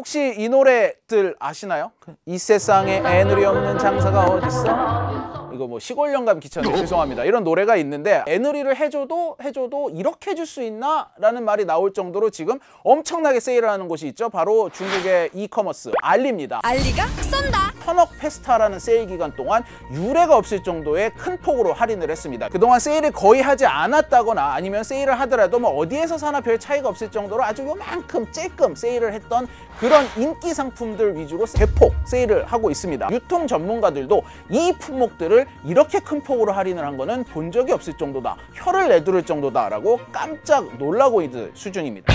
혹시 이 노래들 아시나요? 이 세상에 애누리 없는 장사가 어딨어? 이거 뭐 시골 영감 기차인데 죄송합니다. 이런 노래가 있는데 애누리를 해줘도 이렇게 해줄 수 있나? 라는 말이 나올 정도로 지금 엄청나게 세일을 하는 곳이 있죠. 바로 중국의 이커머스 알리입니다. 알리가 쏜다. 천억 페스타라는 세일 기간 동안 유례가 없을 정도의 큰 폭으로 할인을 했습니다. 그동안 세일을 거의 하지 않았다거나 아니면 세일을 하더라도 뭐 어디에서 사나 별 차이가 없을 정도로 아주 요만큼 찔끔 세일을 했던 그런 인기 상품들 위주로 대폭 세일을 하고 있습니다. 유통 전문가들도 이 품목들을 이렇게 큰 폭으로 할인을 한 거는 본 적이 없을 정도다, 혀를 내두를 정도다 라고 깜짝 놀라고 있는 수준입니다.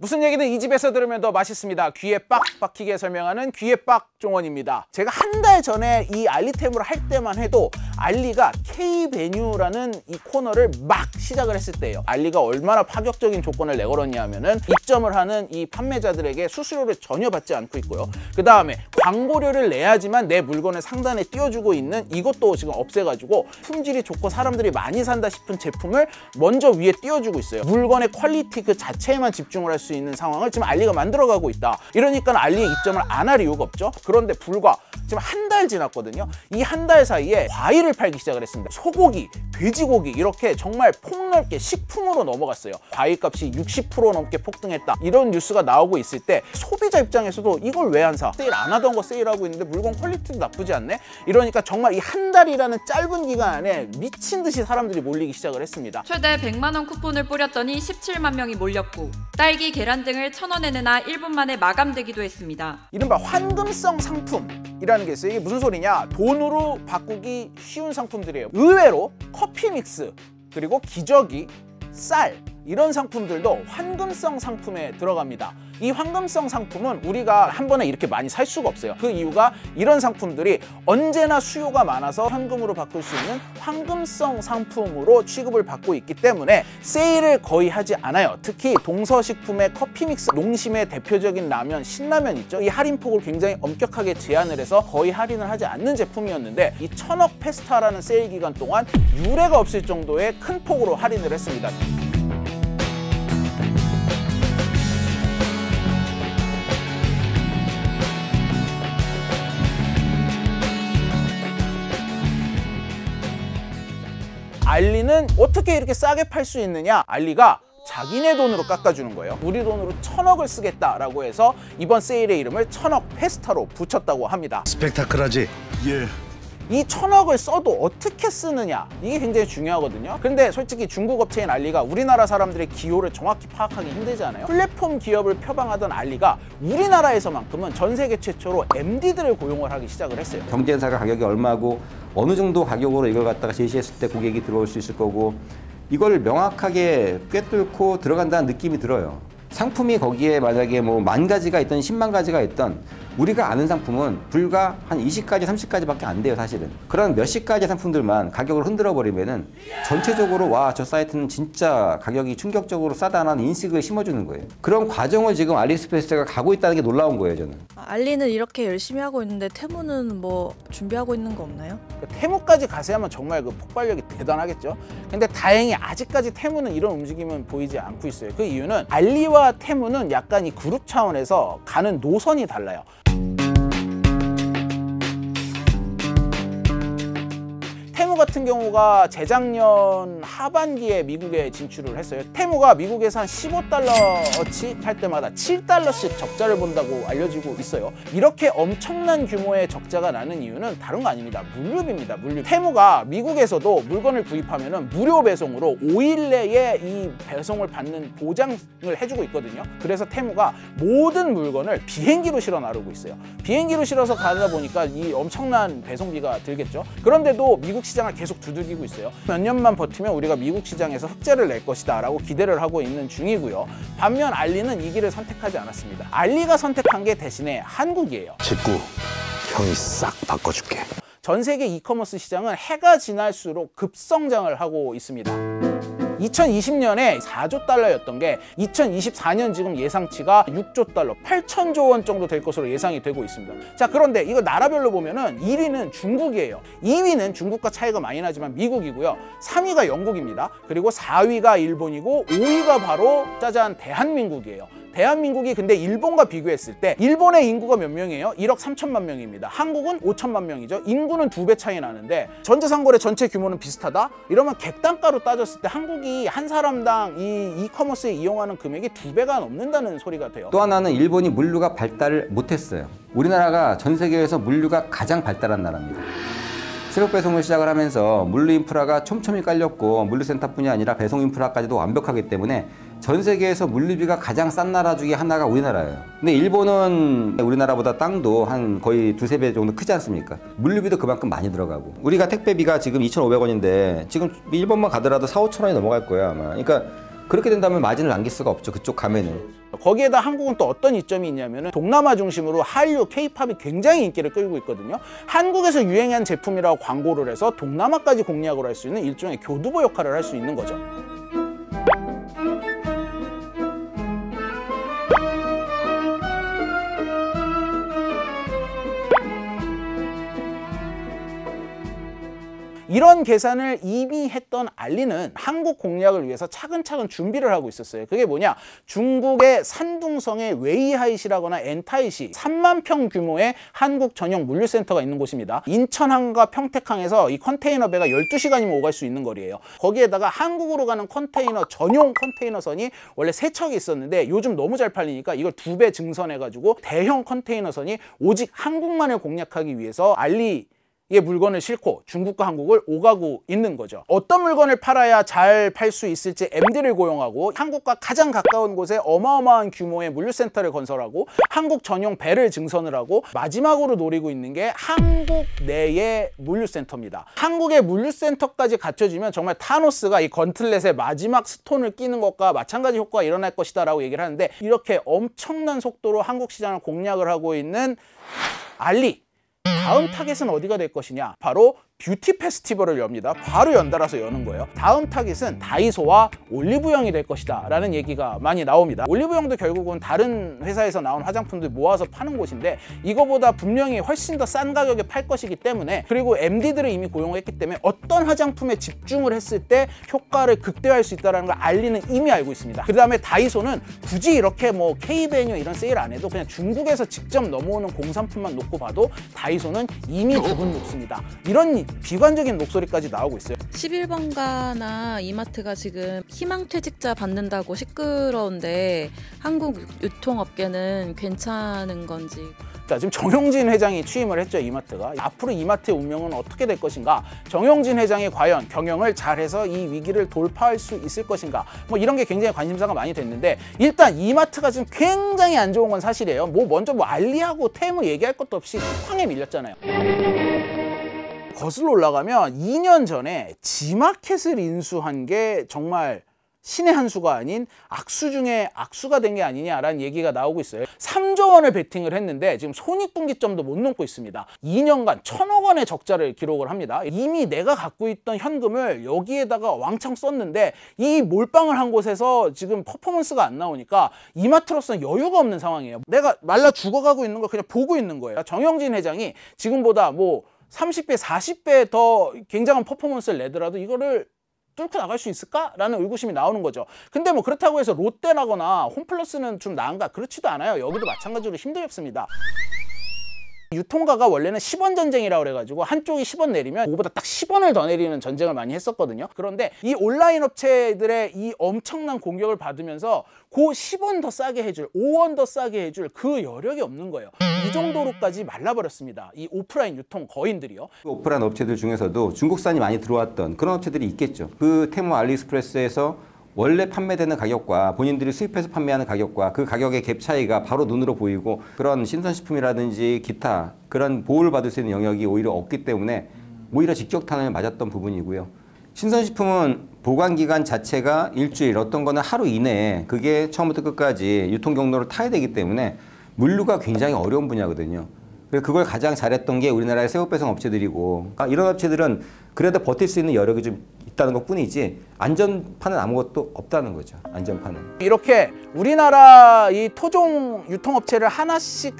무슨 얘기든 이 집에서 들으면 더 맛있습니다. 귀에 빡 박히게 설명하는 귀에 빡 종원입니다. 제가 한 달 전에 이 알리템을 할 때만 해도 알리가 K베뉴라는 이 코너를 막 시작을 했을 때예요. 알리가 얼마나 파격적인 조건을 내걸었냐 하면은 입점을 하는 이 판매자들에게 수수료를 전혀 받지 않고 있고요. 그 다음에 광고료를 내야지만 내 물건을 상단에 띄워주고 있는 이것도 지금 없애가지고 품질이 좋고 사람들이 많이 산다 싶은 제품을 먼저 위에 띄워주고 있어요. 물건의 퀄리티 그 자체에만 집중을 할 수 있는 상황을 지금 알리가 만들어가고 있다. 이러니까 알리에 입점을 안 할 이유가 없죠. 그런데 불과 지금 한 달 지났거든요. 이 한 달 사이에 과일을 팔기 시작을 했습니다. 소고기, 돼지고기 이렇게 정말 폭넓게 식품으로 넘어갔어요. 과일값이 60% 넘게 폭등했다. 이런 뉴스가 나오고 있을 때 소비자 입장에서도 이걸 왜 안 사? 세일 안 하던 거 세일하고 있는데 물건 퀄리티도 나쁘지 않네? 이러니까 정말 이 한 달이라는 짧은 기간 안에 미친 듯이 사람들이 몰리기 시작을 했습니다. 최대 100만 원 쿠폰을 뿌렸더니 17만 명이 몰렸고 딸기, 계란 등을 1,000원에 내나 1분 만에 마감되기도 했습니다. 이른바 환금성 상품이라는 게 있어요. 이게 무슨 소리냐? 돈으로 바꾸기 쉬운 상품들이에요. 의외로 커피 믹스, 그리고 기저귀, 쌀 이런 상품들도 환금성 상품에 들어갑니다. 이 환금성 상품은 우리가 한 번에 이렇게 많이 살 수가 없어요. 그 이유가 이런 상품들이 언제나 수요가 많아서 현금으로 바꿀 수 있는 환금성 상품으로 취급을 받고 있기 때문에 세일을 거의 하지 않아요. 특히 동서식품의 커피 믹스, 농심의 대표적인 라면, 신라면 있죠. 이 할인폭을 굉장히 엄격하게 제한을 해서 거의 할인을 하지 않는 제품이었는데 이 천억 페스타라는 세일 기간 동안 유례가 없을 정도의 큰 폭으로 할인을 했습니다. 알리는 어떻게 이렇게 싸게 팔 수 있느냐? 알리가 자기네 돈으로 깎아주는 거예요. 우리 돈으로 1000억을 쓰겠다라고 해서 이번 세일의 이름을 천억 페스타로 붙였다고 합니다. 스펙타클하지? 예. 이 1000억을 써도 어떻게 쓰느냐, 이게 굉장히 중요하거든요. 근데 솔직히 중국 업체인 알리가 우리나라 사람들의 기호를 정확히 파악하기 힘들잖아요. 플랫폼 기업을 표방하던 알리가 우리나라에서만큼은 전 세계 최초로 MD들을 고용을 하기 시작을 했어요. 경쟁사가 가격이 얼마고 어느 정도 가격으로 이걸 갖다가 제시했을 때 고객이 들어올 수 있을 거고 이걸 명확하게 꿰뚫고 들어간다는 느낌이 들어요. 상품이 거기에 만약에 뭐 10,000가지가 있던 10만 가지가 있던 우리가 아는 상품은 불과 한 20가지, 30가지밖에 안 돼요, 사실은. 그런 몇십 가지 상품들만 가격을 흔들어 버리면은 전체적으로 와, 저 사이트는 진짜 가격이 충격적으로 싸다는 인식을 심어주는 거예요. 그런 과정을 지금 알리익스프레스가 가고 있다는 게 놀라운 거예요, 저는. 알리는 이렇게 열심히 하고 있는데 테무는 뭐 준비하고 있는 거 없나요? 테무까지 가세하면 정말 그 폭발력이 대단하겠죠. 근데 다행히 아직까지 테무는 이런 움직임은 보이지 않고 있어요. 그 이유는 알리와 테무는 약간 이 그룹 차원에서 가는 노선이 달라요. 테무 같은 경우가 재작년 하반기에 미국에 진출을 했어요. 테무가 미국에서 한 15달러어치 할 때마다 7달러씩 적자를 본다고 알려지고 있어요. 이렇게 엄청난 규모의 적자가 나는 이유는 다른 거 아닙니다. 물류비입니다. 물류. 테무가 미국에서도 물건을 구입하면 무료 배송으로 5일 내에 이 배송을 받는 보장을 해주고 있거든요. 그래서 테무가 모든 물건을 비행기로 실어 나르고 있어요. 비행기로 실어서 가다 보니까 이 엄청난 배송비가 들겠죠. 그런데도 미국 시장을 계속 두들기고 있어요. 몇 년만 버티면 우리가 미국 시장에서 흑자를 낼 것이다 라고 기대를 하고 있는 중이고요. 반면 알리는 이 길을 선택하지 않았습니다. 알리가 선택한 게 대신에 한국이에요. 직구 형이 싹 바꿔줄게. 전 세계 이커머스 시장은 해가 지날수록 급성장을 하고 있습니다. 2020년에 4조 달러였던 게 2024년 지금 예상치가 6조 달러, 8천조 원 정도 될 것으로 예상이 되고 있습니다. 자, 그런데 이거 나라별로 보면은 1위는 중국이에요. 2위는 중국과 차이가 많이 나지만 미국이고요. 3위가 영국입니다. 그리고 4위가 일본이고 5위가 바로 짜잔 대한민국이에요. 대한민국이 근데 일본과 비교했을 때 일본의 인구가 몇 명이에요? 1억 3천만 명입니다. 한국은 5천만 명이죠. 인구는 2배 차이 나는데 전자상거래 전체 규모는 비슷하다? 이러면 객단가로 따졌을 때 한국이 한 사람당 이 이커머스에 이용하는 금액이 2배가 넘는다는 소리가 돼요. 또 하나는 일본이 물류가 발달을 못했어요. 우리나라가 전 세계에서 물류가 가장 발달한 나라입니다. 새벽 배송을 시작을 하면서 물류 인프라가 촘촘히 깔렸고 물류센터뿐이 아니라 배송 인프라까지도 완벽하기 때문에 전 세계에서 물류비가 가장 싼 나라 중에 하나가 우리나라예요. 근데 일본은 우리나라보다 땅도 한 거의 2~3배 정도 크지 않습니까? 물류비도 그만큼 많이 들어가고 우리가 택배비가 지금 2,500원인데 지금 일본만 가더라도 4~5천 원이 넘어갈 거야 아마. 그러니까 그렇게 된다면 마진을 남길 수가 없죠. 그쪽 가면은. 거기에다 한국은 또 어떤 이점이 있냐면 동남아 중심으로 한류, 케이팝이 굉장히 인기를 끌고 있거든요. 한국에서 유행한 제품이라고 광고를 해서 동남아까지 공략을 할 수 있는 일종의 교두보 역할을 할 수 있는 거죠. 이런 계산을 이미 했던 알리는 한국 공략을 위해서 차근차근 준비를 하고 있었어요. 그게 뭐냐? 중국의 산둥성의 웨이하이시라거나 엔타이시 3만 평 규모의 한국 전용 물류센터가 있는 곳입니다. 인천항과 평택항에서 이 컨테이너 배가 12시간이면 오갈 수 있는 거리예요. 거기에다가 한국으로 가는 컨테이너 전용 컨테이너선이 원래 3척이 있었는데 요즘 너무 잘 팔리니까 이걸 2배 증선해가지고 대형 컨테이너선이 오직 한국만을 공략하기 위해서 알리 의 물건을 싣고 중국과 한국을 오가고 있는 거죠. 어떤 물건을 팔아야 잘 팔 수 있을지 MD를 고용하고 한국과 가장 가까운 곳에 어마어마한 규모의 물류센터를 건설하고 한국 전용 배를 증선을 하고 마지막으로 노리고 있는 게 한국 내의 물류센터입니다. 한국의 물류센터까지 갖춰지면 정말 타노스가 이 건틀렛에 마지막 스톤을 끼는 것과 마찬가지 효과가 일어날 것이다 라고 얘기를 하는데 이렇게 엄청난 속도로 한국 시장을 공략을 하고 있는 알리, 다음 타겟은 어디가 될 것이냐? 바로 뷰티 페스티벌을 엽니다. 바로 연달아서 여는 거예요. 다음 타겟은 다이소와 올리브영이 될 것이다 라는 얘기가 많이 나옵니다. 올리브영도 결국은 다른 회사에서 나온 화장품들 모아서 파는 곳인데 이거보다 분명히 훨씬 더 싼 가격에 팔 것이기 때문에 그리고 MD들을 이미 고용했기 때문에 어떤 화장품에 집중을 했을 때 효과를 극대화할 수 있다는 걸 알리는 이미 알고 있습니다. 그 다음에 다이소는 굳이 이렇게 뭐 K베뉴 이런 세일 안 해도 그냥 중국에서 직접 넘어오는 공산품만 놓고 봐도 다이소는 이미 죽은 녹수입니다. 이런 비관적인 목소리까지 나오고 있어요. 11번가나 이마트가 지금 희망퇴직자 받는다고 시끄러운데 한국 유통업계는 괜찮은 건지. 자, 지금 정용진 회장이 취임을 했죠, 이마트가. 앞으로 이마트의 운명은 어떻게 될 것인가? 정용진 회장이 과연 경영을 잘해서 이 위기를 돌파할 수 있을 것인가? 뭐 이런 게 굉장히 관심사가 많이 됐는데 일단 이마트가 지금 굉장히 안 좋은 건 사실이에요. 먼저 알리하고 테무 얘기할 것도 없이 쿠팡에 밀렸잖아요. 거슬러 올라가면 2년 전에 지마켓을 인수한 게 정말 신의 한 수가 아닌 악수 중에 악수가 된 게 아니냐라는 얘기가 나오고 있어요. 3조 원을 베팅을 했는데 지금 손익분기점도 못 넘고 있습니다. 2년간 1,000억 원의 적자를 기록을 합니다. 이미 내가 갖고 있던 현금을 여기에다가 왕창 썼는데 이 몰빵을 한 곳에서 지금 퍼포먼스가 안 나오니까 이마트로서는 여유가 없는 상황이에요. 내가 말라 죽어가고 있는 걸 그냥 보고 있는 거예요. 정영진 회장이 지금보다 뭐 30배, 40배 더 굉장한 퍼포먼스를 내더라도 이거를 뚫고 나갈 수 있을까라는 의구심이 나오는 거죠. 근데 뭐 그렇다고 해서 롯데라거나 홈플러스는 좀 나은가? 그렇지도 않아요. 여기도 마찬가지로 힘들었습니다. 유통가가 원래는 10원 전쟁이라고 그래가지고 한쪽이 10원 내리면 그거보다 딱 10원을 더 내리는 전쟁을 많이 했었거든요. 그런데 이 온라인 업체들의 이 엄청난 공격을 받으면서 그 10원 더 싸게 해줄, 5원 더 싸게 해줄 그 여력이 없는 거예요. 이 정도로까지 말라버렸습니다. 이 오프라인 유통 거인들이요. 오프라인 업체들 중에서도 중국산이 많이 들어왔던 그런 업체들이 있겠죠. 그 테무 알리익스프레스에서 원래 판매되는 가격과 본인들이 수입해서 판매하는 가격과 그 가격의 갭 차이가 바로 눈으로 보이고 그런 신선식품이라든지 기타 그런 보호를 받을 수 있는 영역이 오히려 없기 때문에 오히려 직격탄을 맞았던 부분이고요. 신선식품은 보관기간 자체가 일주일, 어떤 거는 하루 이내에 그게 처음부터 끝까지 유통 경로를 타야 되기 때문에 물류가 굉장히 어려운 분야거든요. 그래서 그걸 가장 잘했던 게 우리나라의 새우 배송 업체들이고 이런 업체들은 그래도 버틸 수 있는 여력이 좀 있다는 것뿐이지 안전판은 아무것도 없다는 거죠. 안전판은. 이렇게 우리나라 이 토종 유통업체를 하나씩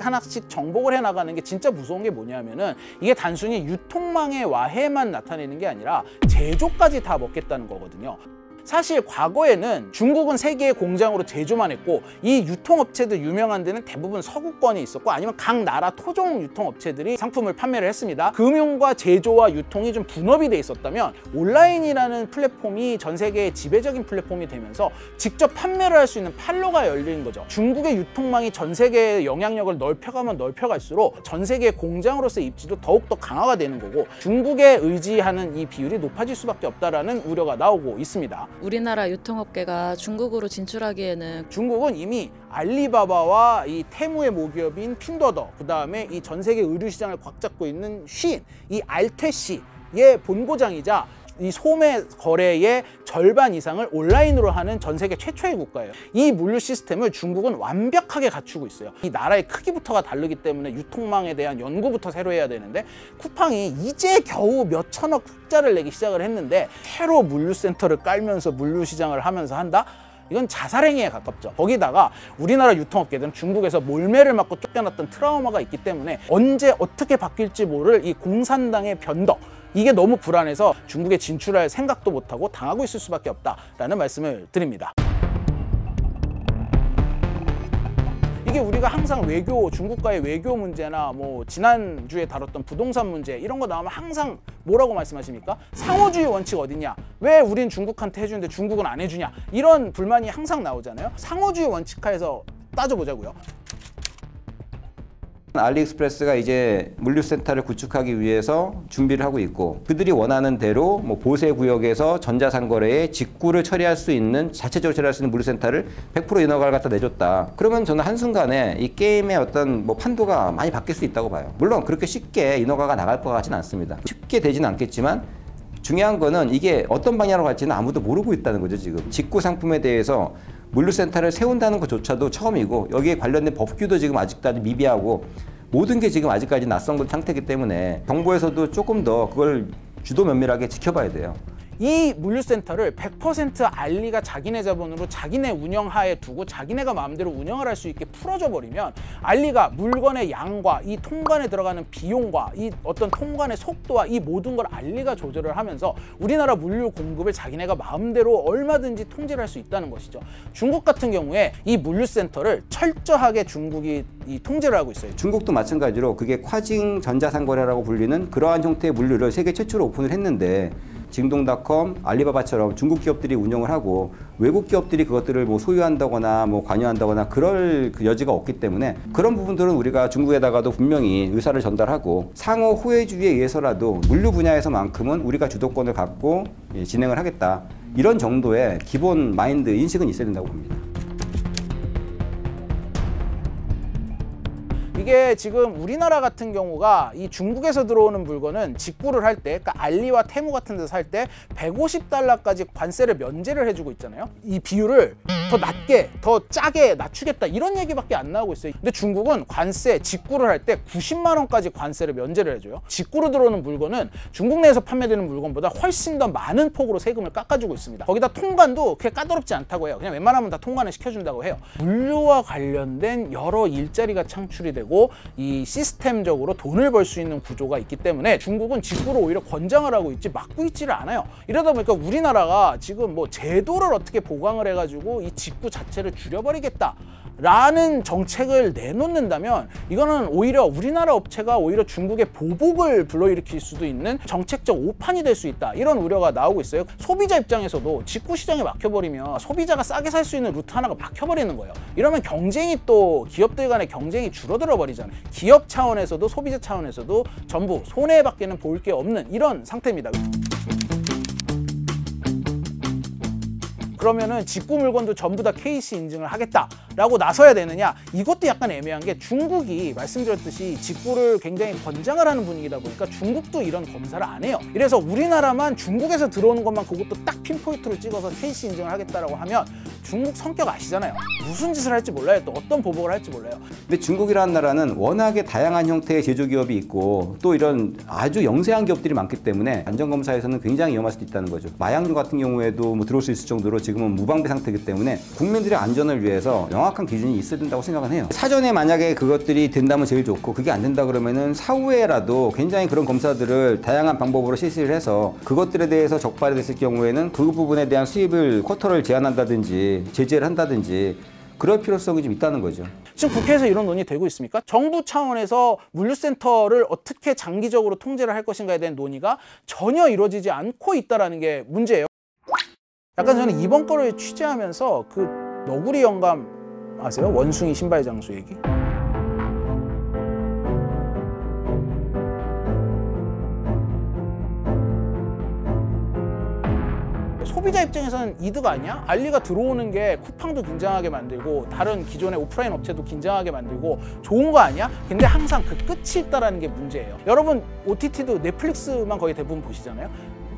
정복을 해나가는 게 진짜 무서운 게 뭐냐면은 이게 단순히 유통망의 와해만 나타내는 게 아니라 제조까지 다 먹겠다는 거거든요. 사실 과거에는 중국은 세계의 공장으로 제조만 했고 이 유통업체들 유명한 데는 대부분 서구권이 있었고 아니면 각 나라 토종 유통업체들이 상품을 판매를 했습니다. 금융과 제조와 유통이 좀 분업이 돼 있었다면 온라인이라는 플랫폼이 전 세계의 지배적인 플랫폼이 되면서 직접 판매를 할 수 있는 판로가 열리는 거죠. 중국의 유통망이 전 세계의 영향력을 넓혀가면 넓혀갈수록 전 세계의 공장으로서의 입지도 더욱더 강화가 되는 거고 중국에 의지하는 이 비율이 높아질 수밖에 없다라는 우려가 나오고 있습니다. 우리나라 유통업계가 중국으로 진출하기에는 중국은 이미 알리바바와 이 테무의 모기업인 핀더더, 그 다음에 이 전 세계 의류 시장을 꽉 잡고 있는 쉰, 이 알퇴시의 본고장이자 이 소매 거래의 절반 이상을 온라인으로 하는 전 세계 최초의 국가예요. 이 물류 시스템을 중국은 완벽하게 갖추고 있어요. 이 나라의 크기부터가 다르기 때문에 유통망에 대한 연구부터 새로 해야 되는데 쿠팡이 이제 겨우 몇 천억 흑자를 내기 시작을 했는데 새로 물류센터를 깔면서 물류 시장을 하면서 한다? 이건 자살행위에 가깝죠. 거기다가 우리나라 유통업계들은 중국에서 몰매를 맞고 쫓겨났던 트라우마가 있기 때문에 언제 어떻게 바뀔지 모를 이 공산당의 변덕, 이게 너무 불안해서 중국에 진출할 생각도 못하고 당하고 있을 수밖에 없다라는 말씀을 드립니다. 이게 우리가 항상 외교, 중국과의 외교 문제나 뭐 지난주에 다뤘던 부동산 문제 이런 거 나오면 항상 뭐라고 말씀하십니까? 상호주의 원칙 어딨냐? 왜 우린 중국한테 해주는데 중국은 안 해주냐? 이런 불만이 항상 나오잖아요. 상호주의 원칙 하에서 따져보자고요. 알리익스프레스가 이제 물류센터를 구축하기 위해서 준비를 하고 있고 그들이 원하는 대로 뭐 보세구역에서 전자상거래에 직구를 처리할 수 있는 자체적으로 처리할 수 있는 물류센터를 100% 인허가를 갖다 내줬다. 그러면 저는 한순간에 이 게임의 어떤 뭐 판도가 많이 바뀔 수 있다고 봐요. 물론 그렇게 쉽게 인허가가 나갈 것 같지는 않습니다. 쉽게 되지는 않겠지만 중요한 거는 이게 어떤 방향으로 갈지는 아무도 모르고 있다는 거죠. 지금 직구 상품에 대해서 물류센터를 세운다는 것조차도 처음이고 여기에 관련된 법규도 지금 아직까지 미비하고 모든 게 지금 아직까지 낯선 상태이기 때문에 정부에서도 조금 더 그걸 주도 면밀하게 지켜봐야 돼요. 이 물류센터를 100% 알리가 자기네 자본으로 자기네 운영하에 두고 자기네가 마음대로 운영을 할 수 있게 풀어줘 버리면 알리가 물건의 양과 이 통관에 들어가는 비용과 이 어떤 통관의 속도와 이 모든 걸 알리가 조절을 하면서 우리나라 물류 공급을 자기네가 마음대로 얼마든지 통제를 할 수 있다는 것이죠. 중국 같은 경우에 이 물류센터를 철저하게 중국이 이 통제를 하고 있어요. 중국도 마찬가지로 그게跨境 전자상거래라고 불리는 그러한 형태의 물류를 세계 최초로 오픈을 했는데 징동닷컴, 알리바바처럼 중국 기업들이 운영을 하고 외국 기업들이 그것들을 뭐 소유한다거나 뭐 관여한다거나 그럴 그 여지가 없기 때문에 그런 부분들은 우리가 중국에다가도 분명히 의사를 전달하고 상호 호혜주의에 의해서라도 물류 분야에서만큼은 우리가 주도권을 갖고 진행을 하겠다. 이런 정도의 기본 마인드, 인식은 있어야 된다고 봅니다. 이게 지금 우리나라 같은 경우가 이 중국에서 들어오는 물건은 직구를 할 때, 그러니까 알리와 테무 같은 데서 살 때 150달러까지 관세를 면제를 해주고 있잖아요. 이 비율을 더 낮게, 더 짜게 낮추겠다 이런 얘기밖에 안 나오고 있어요. 근데 중국은 관세, 직구를 할 때 90만 원까지 관세를 면제를 해줘요. 직구로 들어오는 물건은 중국 내에서 판매되는 물건보다 훨씬 더 많은 폭으로 세금을 깎아주고 있습니다. 거기다 통관도 그렇게 까다롭지 않다고 해요. 그냥 웬만하면 다 통관을 시켜준다고 해요. 물류와 관련된 여러 일자리가 창출이 되고 이 시스템적으로 돈을 벌 수 있는 구조가 있기 때문에 중국은 직구를 오히려 권장을 하고 있지 막고 있지를 않아요. 이러다 보니까 우리나라가 지금 뭐 제도를 어떻게 보강을 해가지고 이 직구 자체를 줄여버리겠다 라는 정책을 내놓는다면 이거는 오히려 우리나라 업체가 오히려 중국의 보복을 불러일으킬 수도 있는 정책적 오판이 될 수 있다 이런 우려가 나오고 있어요. 소비자 입장에서도 직구 시장에 막혀버리면 소비자가 싸게 살 수 있는 루트 하나가 막혀버리는 거예요. 이러면 경쟁이 또 기업들 간의 경쟁이 줄어들어 버리잖아요. 기업 차원에서도 소비자 차원에서도 전부 손해밖에는 볼 게 없는 이런 상태입니다. 그러면은 직구 물건도 전부 다 KC 인증을 하겠다라고 나서야 되느냐? 이것도 약간 애매한 게 중국이 말씀드렸듯이 직구를 굉장히 권장을 하는 분위기다 보니까 중국도 이런 검사를 안 해요. 이래서 우리나라만 중국에서 들어오는 것만 그것도 딱 핀포인트로 찍어서 KC 인증을 하겠다라고 하면 중국 성격 아시잖아요. 무슨 짓을 할지 몰라요. 또 어떤 보복을 할지 몰라요. 근데 중국이라는 나라는 워낙에 다양한 형태의 제조기업이 있고 또 이런 아주 영세한 기업들이 많기 때문에 안전검사에서는 굉장히 위험할 수도 있다는 거죠. 마약류 같은 경우에도 뭐 들어올 수 있을 정도로 지금은 무방비 상태이기 때문에 국민들의 안전을 위해서 명확한 기준이 있어야 된다고 생각은 해요. 사전에 만약에 그것들이 된다면 제일 좋고 그게 안 된다 그러면은 사후에라도 굉장히 그런 검사들을 다양한 방법으로 실시를 해서 그것들에 대해서 적발이 됐을 경우에는 그 부분에 대한 수입을 쿼터를 제한한다든지 제재를 한다든지 그럴 필요성이 좀 있다는 거죠. 지금 국회에서 이런 논의 되고 있습니까? 정부 차원에서 물류센터를 어떻게 장기적으로 통제를 할 것인가에 대한 논의가 전혀 이루어지지 않고 있다는 게 문제예요. 약간 저는 이번 거를 취재하면서 그 너구리 영감 아세요? 원숭이 신발 장수 얘기? 소비자 입장에서는 이득 아니야? 알리가 들어오는 게 쿠팡도 긴장하게 만들고 다른 기존의 오프라인 업체도 긴장하게 만들고 좋은 거 아니야? 근데 항상 그 끝이 있다는 게 문제예요. 여러분 OTT도 넷플릭스만 거의 대부분 보시잖아요.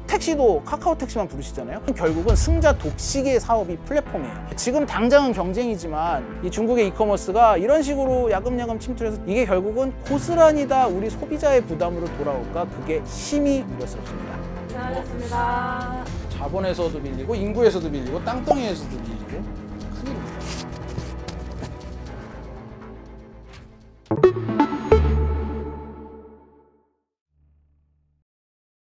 택시도 카카오 택시만 부르시잖아요. 결국은 승자 독식의 사업이 플랫폼이에요. 지금 당장은 경쟁이지만 이 중국의 이커머스가 이런 식으로 야금야금 침투해서 이게 결국은 고스란히 다 우리 소비자의 부담으로 돌아올까? 그게 심히 우려스럽습니다. 잘하셨습니다. 자본에서도 밀리고 인구에서도 밀리고 땅덩이에서도 밀리고 큰일입니다.